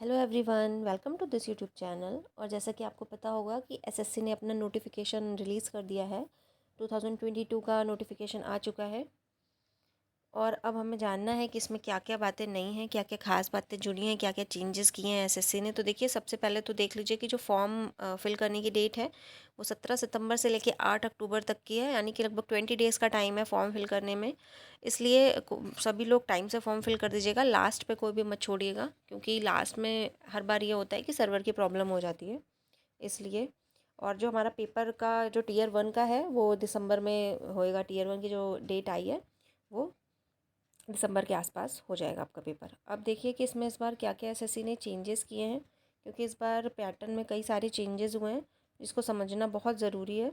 Hello everyone, welcome to this YouTube channel. और जैसा कि आपको पता होगा कि एसएससी ने अपना नोटिफिकेशन रिलीज़ कर दिया है। 2022 का नोटिफिकेशन आ चुका है और अब हमें जानना है कि इसमें क्या क्या बातें नई हैं, क्या क्या खास बातें जुड़ी हैं, क्या क्या चेंजेस किए हैं एसएससी ने। तो देखिए, सबसे पहले तो देख लीजिए कि जो फॉर्म फिल करने की डेट है वो 17 सितंबर से लेकर 8 अक्टूबर तक की है, यानी कि लगभग 20 डेज़ का टाइम है फॉर्म फिल करने में। इसलिए सभी लोग टाइम से फॉर्म फिल कर दीजिएगा, लास्ट पे कोई भी मत छोड़िएगा, क्योंकि लास्ट में हर बार ये होता है कि सर्वर की प्रॉब्लम हो जाती है, इसलिए। और जो हमारा पेपर का जो टीयर 1 का है वो दिसंबर में होएगा। टीयर 1 की जो डेट आई है वो दिसंबर के आसपास हो जाएगा आपका पेपर। अब देखिए कि इसमें इस बार क्या क्या एसएससी ने चेंजेस किए हैं, क्योंकि इस बार पैटर्न में कई सारे चेंजेस हुए हैं जिसको समझना बहुत ज़रूरी है।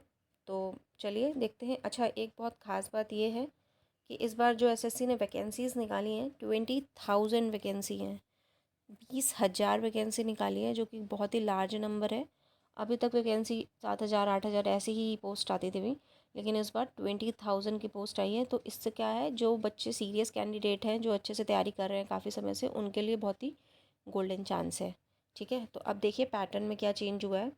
तो चलिए देखते हैं। अच्छा, एक बहुत ख़ास बात ये है कि इस बार जो एसएससी ने वैकेंसीज़ निकाली हैं, 20,000 वैकेंसी हैं। 20,000 वैकेंसी निकाली है, जो कि बहुत ही लार्ज नंबर है। अभी तक वैकेंसी 7,000 8,000 ऐसी ही पोस्ट आती थी, लेकिन इस बार 20,000 की पोस्ट आई है। तो इससे क्या है, जो बच्चे सीरियस कैंडिडेट हैं, जो अच्छे से तैयारी कर रहे हैं काफ़ी समय से, उनके लिए बहुत ही गोल्डन चांस है। ठीक है, तो अब देखिए पैटर्न में क्या चेंज हुआ है।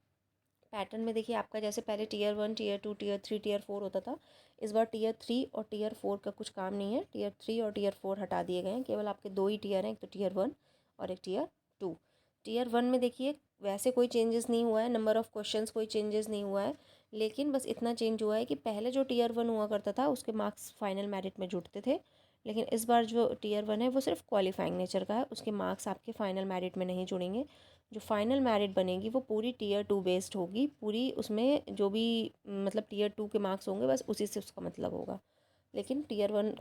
पैटर्न में देखिए, आपका जैसे पहले टीयर 1 टीयर 2 टीयर 3 टीयर 4 होता था, इस बार टीयर 3 और टीयर 4 का कुछ काम नहीं है। टीयर 3 और टीयर 4 हटा दिए गए हैं, केवल आपके दो ही टीयर हैं, एक तो टीयर 1 और एक टीयर 2। टीयर 1 में देखिए वैसे कोई चेंजेस नहीं हुआ है, नंबर ऑफ़ क्वेश्चंस कोई चेंजेस नहीं हुआ है, लेकिन बस इतना चेंज हुआ है कि पहले जो टीयर 1 हुआ करता था उसके मार्क्स फाइनल मेरिट में जुड़ते थे, लेकिन इस बार जो टीयर 1 है वो सिर्फ क्वालिफाइंग नेचर का है, उसके मार्क्स आपके फाइनल मेरिट में नहीं जुड़ेंगे। जो फाइनल मेरिट बनेगी वो पूरी टीयर 2 बेस्ड होगी, पूरी उसमें जो भी मतलब टीयर 2 के मार्क्स होंगे बस उसी से उसका मतलब होगा। लेकिन टीयर 1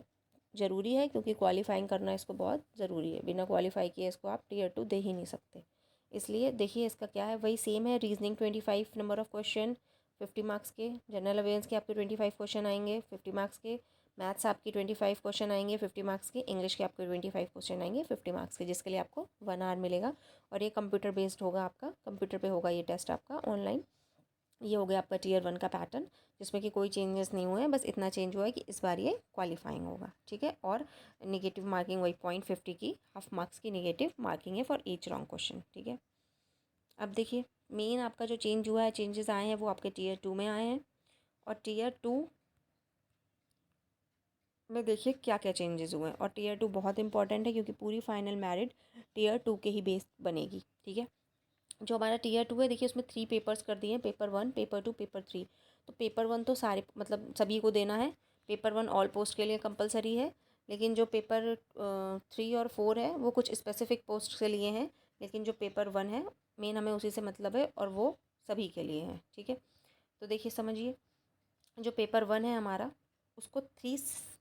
ज़रूरी है, क्योंकि क्वालिफाइंग करना इसको बहुत ज़रूरी है, बिना क्वालिफाई किए इसको आप टीयर 2 दे ही नहीं सकते। इसलिए देखिए इसका क्या है, वही सेम है। Reasoning 25 number of question 50 marks के, जनरल अवेयर्स के आपके 25 क्वेश्चन आएंगे 50 मार्क्स के, मैथ्स आपकी 25 क्वेश्चन आएंगे 50 मार्क्स के, इंग्लिश के आपके 25 क्वेश्चन आएंगे 50 मार्क्स के, जिसके लिए आपको 1 आवर मिलेगा। और ये कंप्यूटर बेस्ड होगा, आपका कंप्यूटर पे होगा ये टेस्ट आपका ऑनलाइन। ये हो गया आपका टीयर 1 का पैटर्न, जिसमें कि कोई चेंजेस नहीं हुए हैं, बस इतना चेंज हुआ है कि इस बार ये क्वालिफाइंग होगा। ठीक है, और निगेटिव मार्किंग वही 0.50 की, हाफ मार्क्स की निगेटिव मार्किंग है फॉर ईच रॉन्ग क्वेश्चन। ठीक है, अब देखिए मेन आपका जो चेंज हुआ है, चेंजेस आए हैं वो आपके टीयर 2 में आए हैं। और टीयर 2 में देखिए क्या क्या चेंजेस हुए हैं। और टीयर 2 बहुत इंपॉर्टेंट है, क्योंकि पूरी फाइनल मेरिट टीयर 2 के ही बेस बनेगी। ठीक है, जो हमारा टीयर 2 है देखिए, उसमें 3 पेपर्स कर दिए हैं, पेपर 1 पेपर 2 पेपर 3। तो पेपर 1 तो सारे मतलब सभी को देना है, पेपर 1 ऑल पोस्ट के लिए कंपलसरी है। लेकिन जो पेपर 3 और 4 है वो कुछ स्पेसिफिक पोस्ट के लिए हैं, लेकिन जो पेपर 1 है मेन हमें उसी से मतलब है, और वो सभी के लिए है। ठीक है, तो देखिए समझिए, जो पेपर 1 है हमारा, उसको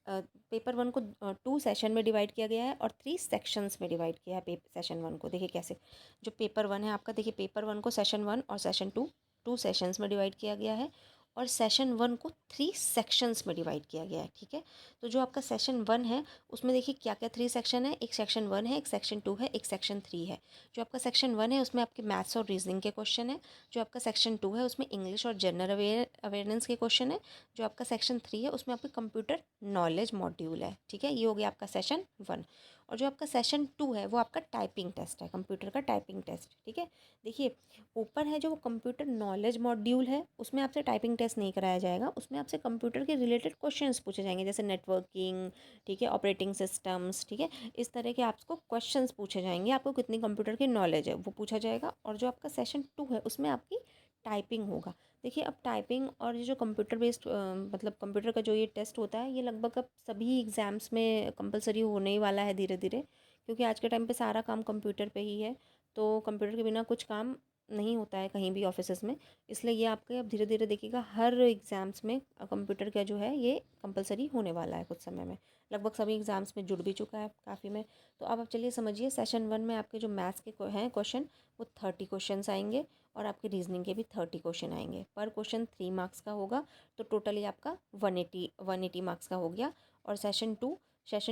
पेपर 1 को 2 सेशन में डिवाइड किया गया है और 3 सेक्शंस में डिवाइड किया है सेशन 1 को। देखिए कैसे, जो पेपर 1 है आपका, देखिए पेपर 1 को सेशन 1 और सेशन 2 2 सेशंस में डिवाइड किया गया है, और सेशन 1 को 3 सेक्शंस में डिवाइड किया गया है। ठीक है, तो जो आपका सेशन 1 है उसमें देखिए क्या क्या 3 सेक्शन है, एक सेक्शन 1 है, एक सेक्शन 2 है, एक सेक्शन 3 है। जो आपका सेक्शन 1 है उसमें आपके मैथ्स और रीजनिंग के क्वेश्चन है। जो आपका सेक्शन 2 है उसमें इंग्लिश और जनरल अवेयरनेस के क्वेश्चन है। जो आपका सेक्शन 3 है उसमें आपके कंप्यूटर नॉलेज मॉड्यूल है। ठीक है, ये हो गया आपका सेशन 1। और जो आपका सेशन 2 है वो आपका टाइपिंग टेस्ट है, कंप्यूटर का टाइपिंग टेस्ट। ठीक है, देखिए ऊपर है जो कंप्यूटर नॉलेज मॉड्यूल है, उसमें आपसे टाइपिंग टेस्ट नहीं कराया जाएगा, उसमें आपसे कंप्यूटर के रिलेटेड क्वेश्चंस पूछे जाएंगे, जैसे नेटवर्किंग, ठीक है, ऑपरेटिंग सिस्टम्स, ठीक है, इस तरह के आपको क्वेश्चंस पूछे जाएंगे, आपको कितनी कंप्यूटर की नॉलेज है वो पूछा जाएगा। और जो आपका सेशन 2 है उसमें आपकी टाइपिंग होगा। देखिए, अब टाइपिंग और ये जो कंप्यूटर बेस्ड मतलब कंप्यूटर का जो ये टेस्ट होता है, ये लगभग अब सभी एग्ज़ाम्स में कंपलसरी होने ही वाला है धीरे धीरे, क्योंकि आज के टाइम पे सारा काम कंप्यूटर पे ही है। तो कंप्यूटर के बिना कुछ काम नहीं होता है कहीं भी ऑफिसेज में, इसलिए ये आपके अब धीरे धीरे देखिएगा हर एग्ज़ाम्स में कंप्यूटर का जो है ये कंपलसरी होने वाला है कुछ समय में। लगभग सभी एग्ज़ाम्स में जुड़ भी चुका है काफ़ी में। तो अब आप चलिए समझिए, सेशन 1 में आपके जो मैथ्स के हैं क्वेश्चन, वो 30 क्वेश्चन आएंगे, और आपके रीजनिंग के भी 30 क्वेश्चन आएंगे। पर क्वेश्चन 3 मार्क्स का होगा, तो टोटली आपका 180 मार्क्स का हो गया। और सेशन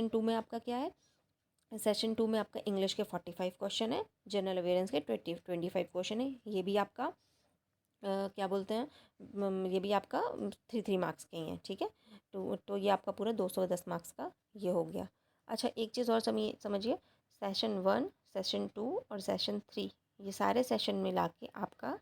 2 में आपका क्या है, सेशन 2 में आपका इंग्लिश के 45 क्वेश्चन है, जनरल अवेयरेंस के 25 क्वेश्चन है। ये भी आपका क्या बोलते हैं, ये भी आपका 3 मार्क्स के ही हैं। ठीक है, तो ये आपका पूरा 210 मार्क्स का ये हो गया। अच्छा, एक चीज़ और समझिए, सेशन 1 सेशन 2 और सेशन 3, ये सारे सेशन मिला के आपका,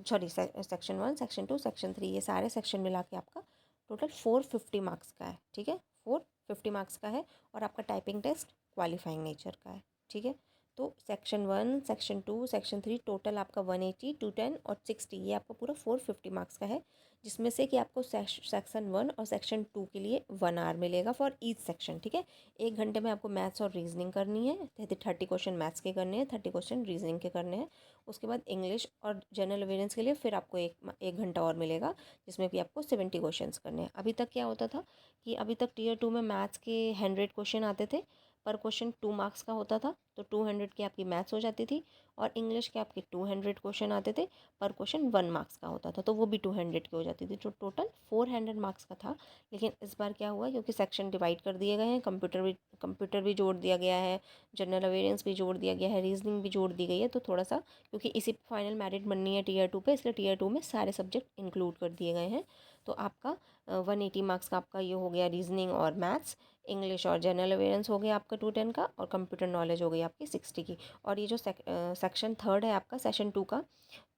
सॉरी सेक्शन 1, सेक्शन 2, सेक्शन 3, ये सारे सेक्शन मिला के आपका टोटल 450 मार्क्स का है। ठीक है, 450 मार्क्स का है और आपका टाइपिंग टेस्ट क्वालिफाइंग नेचर का है। ठीक है, तो सेक्शन 1, सेक्शन 2, सेक्शन 3 टोटल आपका 180, 210 और 60, ये आपका पूरा 450 मार्क्स का है, जिसमें से कि आपको सेक्शन 1 और सेक्शन 2 के लिए 1 आवर मिलेगा फॉर ईच सेक्शन। ठीक है, 1 घंटे में आपको मैथ्स और रीजनिंग करनी है, 30 क्वेश्चन मैथ्स के करने हैं, 30 क्वेश्चन रीजनिंग के करने हैं। उसके बाद इंग्लिश और जनरल अवेयरेंस के लिए फिर आपको एक घंटा और मिलेगा, जिसमें भी आपको 70 क्वेश्चंस करने हैं। अभी तक क्या होता था कि अभी तक टीयर 2 में मैथ्स के 100 क्वेश्चन आते थे, पर क्वेश्चन 2 मार्क्स का होता था, तो 200 की आपकी मैथ्स हो जाती थी, और इंग्लिश के आपके 200 क्वेश्चन आते थे, पर क्वेश्चन 1 मार्क्स का होता था, तो वो भी 200 की हो जाती थी, तो टोटल 400 मार्क्स का था। लेकिन इस बार क्या हुआ, क्योंकि सेक्शन डिवाइड कर दिए गए हैं, कंप्यूटर भी जोड़ दिया गया है, जनरल अवेयरेंस भी जोड़ दिया गया है, रीजनिंग भी जोड़ दी गई है, तो थोड़ा सा, क्योंकि इसी फाइनल मेरिट बननी है टीयर 2 पे, इसलिए टीयर 2 में सारे सब्जेक्ट इंक्लूड कर दिए गए हैं। तो आपका 180 मार्क्स का आपका ये हो गया रीजनिंग और मैथ्स, इंग्लिश और जनरल अवेयरेंस हो गया आपका 210 का, और कंप्यूटर नॉलेज हो गई आपकी 60 की। और ये जो सेक्शन 3 है आपका सेशन 2 का,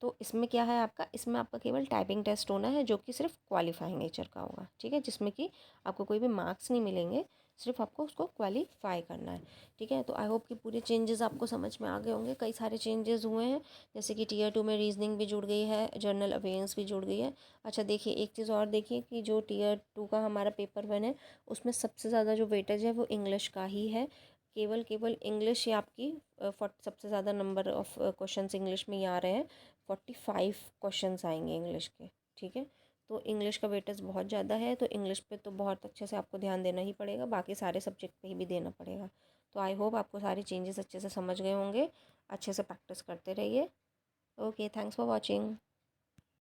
तो इसमें क्या है आपका, इसमें आपका केवल टाइपिंग टेस्ट होना है, जो कि सिर्फ क्वालिफाइंग नेचर का होगा। ठीक है, जिसमें कि आपको कोई भी मार्क्स नहीं मिलेंगे, सिर्फ आपको उसको क्वालिफाई करना है। ठीक है, तो आई होप कि पूरे चेंजेस आपको समझ में आ गए होंगे। कई सारे चेंजेस हुए हैं, जैसे कि टीयर 2 में रीजनिंग भी जुड़ गई है, जनरल अवेयरेंस भी जुड़ गई है। अच्छा देखिए, एक चीज़ और देखिए कि जो टीयर 2 का हमारा पेपर 1 है, उसमें सबसे ज़्यादा जो वेटेज है वो इंग्लिश का ही है। केवल इंग्लिश ही आपकी सबसे ज़्यादा नंबर ऑफ क्वेश्चंस इंग्लिश में ही आ रहे हैं, 45 क्वेश्चंस आएंगे इंग्लिश के। ठीक है, तो इंग्लिश का वेटेज बहुत ज़्यादा है, तो इंग्लिश पे तो बहुत अच्छे से आपको ध्यान देना ही पड़ेगा, बाकी सारे सब्जेक्ट पे ही भी देना पड़ेगा। तो आई होप आपको सारे चेंजेस अच्छे से समझ गए होंगे, अच्छे से प्रैक्टिस करते रहिए। Okay, thanks for watching.